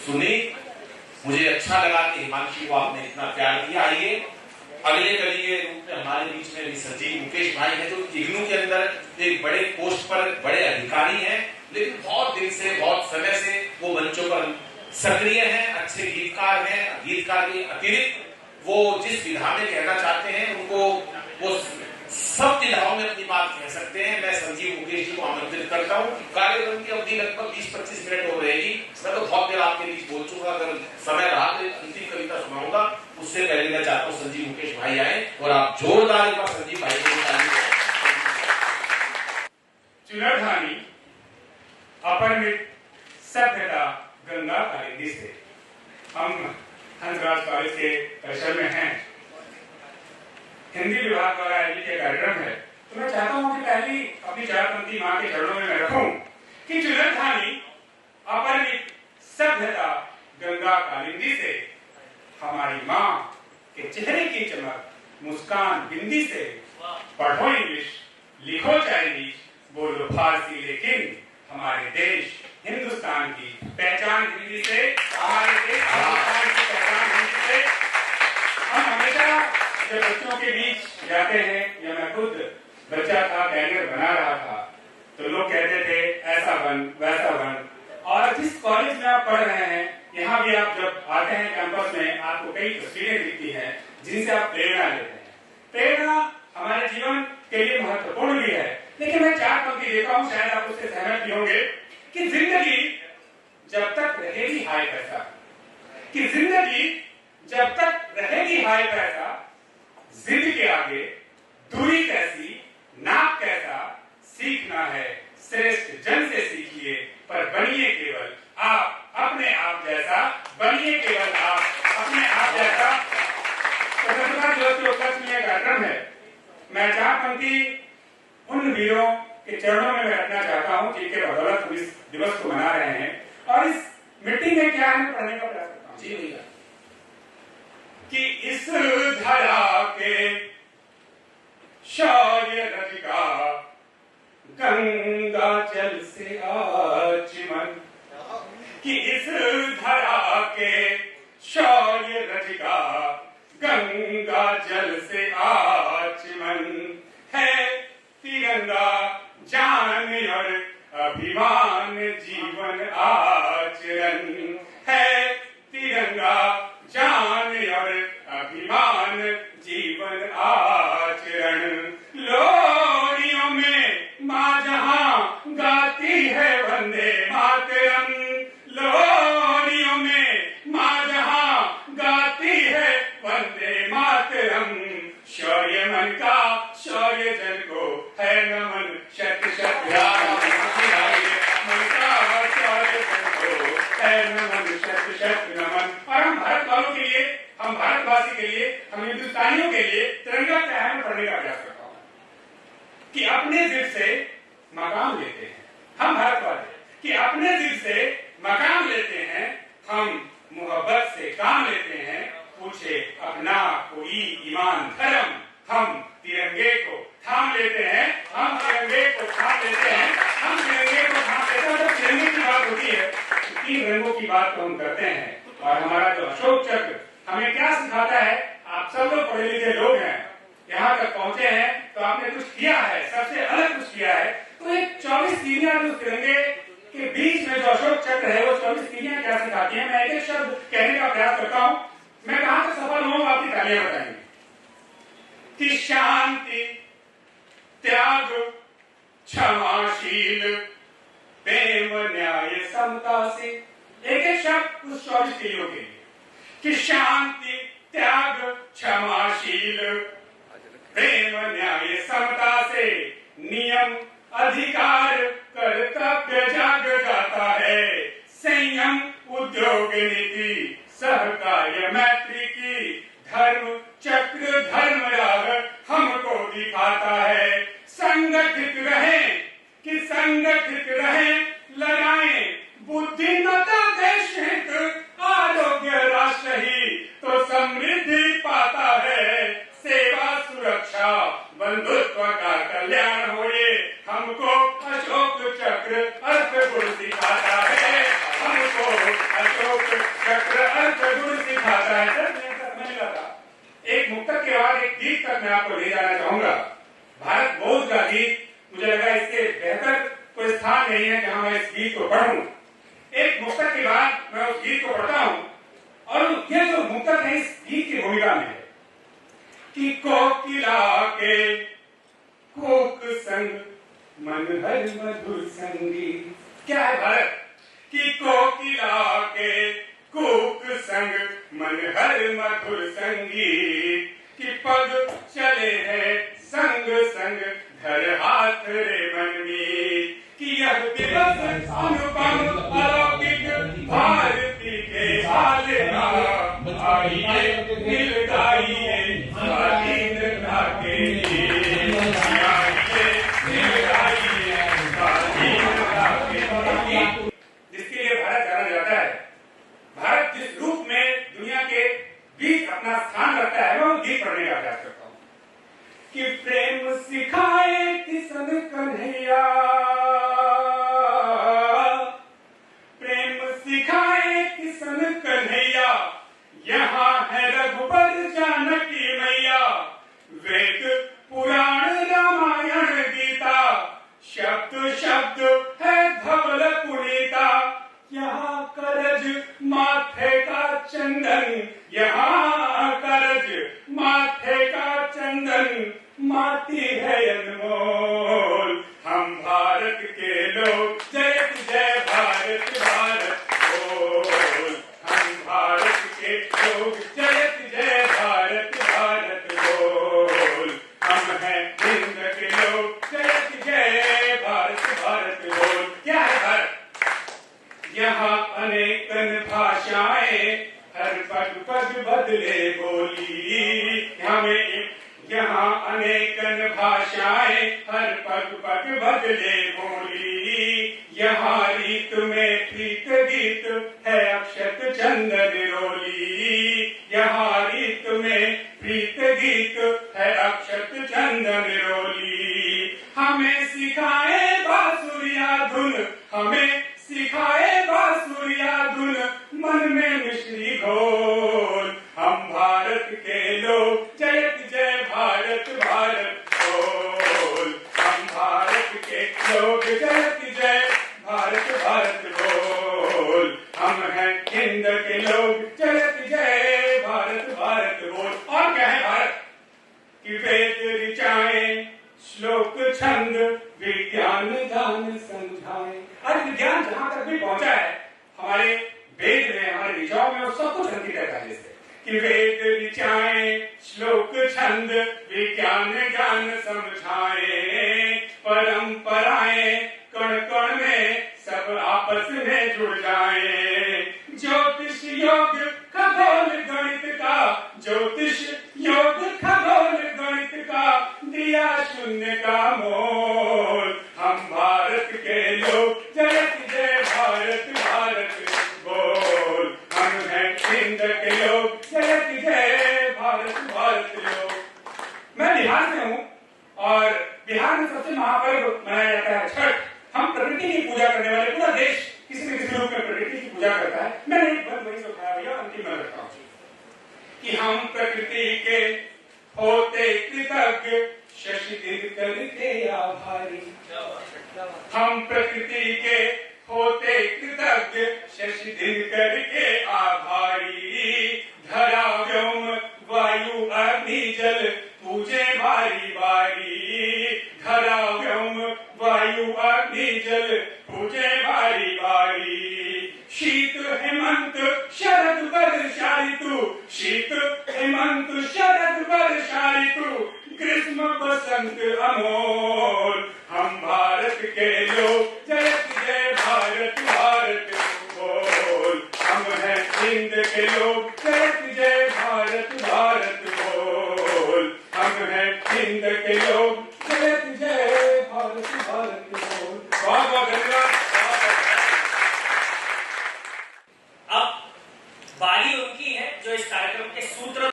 सुनी। मुझे अच्छा लगा कि हिमांशी को आपने इतना प्यार दिया। आइए अगले कलिए रूप में हमारे बीच में संजीव मुकेश भाई है, जो इग्नू के अंदर एक बड़े पोस्ट पर बड़े अधिकारी हैं, लेकिन बहुत दिन से, बहुत समय से वो मंचों पर सक्रिय हैं, अच्छे गीतकार हैं। गीतकार के अतिरिक्त वो जिस विधा में कहना चाहते हैं उनको वो सब विधाओं में अपनी बात कह सकते हैं। मैं संजीव मुकेश जी को आमंत्रित करता हूँ। कार्यक्रम की अवधि लगभग 20-25 मिनट हो रहेगी। मैं तो बहुत देर आपके बीच बोल चुका, अगर समय रहा तो अंतिम कविता सुनाऊंगा। उससे पहले मैं चाहता हूँ संजीव मुकेश भाई आए और आप जोरदार एक बार संजीव भाई को बताइए। चुनरधानी अपरिमित सभ्यता गंगा कालिंदी से हम हंसराज कॉलेज के परिसर में हैं। हिंदी विभाग द्वारा आयोजित यह कार्यक्रम है, तो मैं चाहता हूं कि पहली अपनी चार पंक्ति मां के चरणों में मैं रखूं कि चुनरधानी अपरिमित सभ्यता गंगा कालिंदी से, हमारी मां के चेहरे की चमक मुस्कान बिंदी से, पढ़ो इंग्लिश लिखो चाइनीज बोलो फारसी, लेकिन हमारे देश हिंदुस्तान की पहचान हिंदी से, हमारे देश हिंदुस्तान की पहचान हिंदी से। हम हमेशा जब बच्चों के बीच जाते हैं, या मैं खुद बच्चा था, बैनर बना रहा था, तो लोग कहते थे ऐसा बन वैसा बन। और जिस कॉलेज में आप पढ़ रहे हैं, यहाँ भी आप जब आते हैं कैंपस में, आपको कई तस्वीरें दिखती हैं जिनसे आप प्रेरणा लेते हैं। प्रेरणा हमारे जीवन के लिए महत्वपूर्ण भी है, लेकिन मैं चार पंक्ति देता हूँ, शायद आप उससे सहमत भी होंगे कि जिंदगी जब तक रहेगी हाय पैसा, कि जिंदगी जब तक रहेगी हाय पैसा, जिद के आगे दूरी कैसी नाप कैसा, सीखना है श्रेष्ठ जन से सीखिए, पर बनिए केवल आप अपने आप जैसा, बनिए केवल आप अपने आप जैसा। स्वतंत्रता दिवस के उपलक्ष्य में कार्यक्रम है। मैं चार पंक्ति उन वीरों के चरणों में मैं रखना चाहता हूँ जिनके बदौलत हम इस दिवस को मना रहे हैं, और इस मिट्टी में क्या है पढ़ने का प्रयास करता हूँ। जी भैया। कि इस धरा के शौर्य रज का गंगा जल से आचमन, कि इस धरा के शौर्य रज का गंगा जल से आचमन है, तिरंगा जान और अभिमान जीवन आचरण है, तिरंगा जान और अभिमान जीवन आचरण। लोरियों में माँ जहां गाती है वंदे मातरम, लोरियों में माँ जहां गाती है वंदे मातरम, शौर्य मन का शौर्य जन को है नमन, शत शत मन का शौर्य जन को है नमन, शत शत नमन। और हम भारत वालों के लिए, हम भारतवासी के लिए, हम हिंदुस्तानियों के लिए तिरंगा क्या है पढ़ने का प्रयास करता हूँ कि अपने दिल से मकाम लेते हैं हम भारत वाले, कि अपने दिल से मकाम लेते हैं हम, मोहब्बत से काम लेते हैं, पूछे अपना कोई ईमान धर्म, हम तिरंगे को थाम लेते हैं, हम तिरंगे को थाम लेते हैं, हम तिरंगे को थाम लेते हैं। जब तिरंगे की बात होती है, तीन रंगों की बात तो हम करते हैं, और हमारा जो अशोक चक्र हमें क्या सिखाता है। आप सब लोग पढ़े लिखे लोग हैं, यहाँ तक पहुंचे हैं, तो आपने कुछ किया है, सबसे अलग कुछ किया है। तो एक 24 तीलियां जो तिरंगे के बीच में जो अशोक चक्र है, वो 24 तीलियां क्या सिखाती हैं। मैं एक एक शब्द कहने का प्रयास करता हूँ, मैं कहां तक सफल हूं आपकी तालियां बताएंगे। कि शांति त्याग क्षमाशील प्रेम न्याय समता से, एक एक शब्द उस 24 तीलियों के लिए, कि शांति त्याग क्षमाशील प्रेम न्याय समता से, नियम अधिकार कर्तव्य जाग जाता है, संयम उद्योग नीति सहकार्य मैत्री की, धर्म चक्र धर्म राग हमको दिखाता है। संगठित रहें कि संगठित रहें, लगाएं बुद्धिमत्ता देश हित, आरोग्य राष्ट्र ही तो समृद्धि पाता है, सेवा सुरक्षा बंधुत्व का कल्याण हो, ये हमको अशोक चक्र अर्थ गुण सिखाता है, हमको अशोक चक्र अर्थ गुण सिखाता है। सर मैं ऐसा समझ रहा था, एक मुक्तक के बाद एक गीत तक मैं आपको ले जाना चाहूंगा। भारत बोध का गीत, मुझे लगा इसके बेहतर कोई स्थान नहीं है जहां मैं इस गीत को पढ़ूं। एक मुक्तक के बाद मैं उस गीत को पढ़ता हूं, और ये जो मुक्तक है इस गीत की भूमिका में है कि कोकिला के कोक संग मन हर मधुर संगीत। क्या है भारत कि कोकिला के कोक संग मन हर मधुर संगीत, कि पग चले हैं संग संग धर हाथ रे मनमीत, कि यह दिवस अनुपम अलौकिक भारती के आलेना आइए मिल गाइए स्वाधीनता के लिए, आइए मिल गाइए स्वाधीनता के लिए। जिसके लिए भारत जाना जाता है, भारत जिस रूप में दुनिया के बीच अपना स्थान रखता है, मैं वो गीत पढ़ने का प्रयास करता हूं कि प्रेम सिखाए किसन कन्हैया, प्रेम सिखाए किसन कन्हैया, यहाँ है रघुबर जानकी मैया, वेद पुराण रामायण गीता, शब्द शब्द है धवल पुनीता, यहाँ करज माथे का चंदन, यहाँ करज माथे का चंदन, माटी है अनमोल, हम भारत के लोग जय जय भारत भारत बोल, हम भारत के लोग जय जय भारत भारत बोल, हम हैं हिंद के लोग जय जय भारत भारत बोल। क्या है भारत? यहाँ अनेकन भाषाएं हर पग पग बदले बोली, यहाँ अनेकन भाषाएं हर पग पग बदले बोली, यहाँ रीत में प्रीत गीत है अक्षत चंदन रोली, यहाँ रीत में प्रीत गीत है अक्षत चंदन रोली, हमें सिखाए बांसुरिया धुन, हमें सिखाए बांसुरिया धुन, मन में मिश्री घोल, हम भारत के लोग जय जय भारत भारत बोल, हम भारत के लोग जय जय भारत भारत बोल, हम हैं हिंद के लोग जय जय भारत भारत बोल। और क्या है भारत कि वेद ऋचाएं श्लोक छंद विज्ञान ज्ञान समझाएं। आज विज्ञान जहां तक भी पहुंचा है, हमारे वेद में, हमारे ऋचाओं में, सब कुछ अंकित है पहले से कि वेद ऋचाएं श्लोक छंद विज्ञान ज्ञान समझाएं, परंपराएं कण कण में सब आपस में जुड़ जाएं, ज्योतिष योग खगोल गणित का, ज्योतिष योग खगोल गणित का दिया शून्य का मोल, हम भारत के लोग जय जय भारत भारत बोल, हम हैं हिंद के लोग जय जय भारत भारत लोग। मैं बिहार से हूँ और बिहार में सबसे महापर्व मनाया जाता है छठ। हम प्रकृति की पूजा करने वाले, पूरा देश किसी न किसी रूप में प्रकृति की पूजा करता है। मैंने एक बात वही उठाया भैया, अंतिम में रखता हूँ कि हम प्रकृति के होते कृतज्ञ शशि दिनकर के आभारी, हम प्रकृति के होते कृतज्ञ शशि दिनकर के आभारी, धरा व्योम वायु अग्नि जल पूजे बारी बारी, धरा व्योम वायु अग्नि जल पूजे बारी बारी, शीत हेमंत शरद वर्षा ऋतु, शीत हेमंत शरद वर्षा ऋतु, ग्रीष्म बसंत अमोल, हम भारत के लोग जय जय भारत भारत बोल, हम हैं हिंद के लोग जय जय भारत भारत बोल, हम हैं हिंद के लोग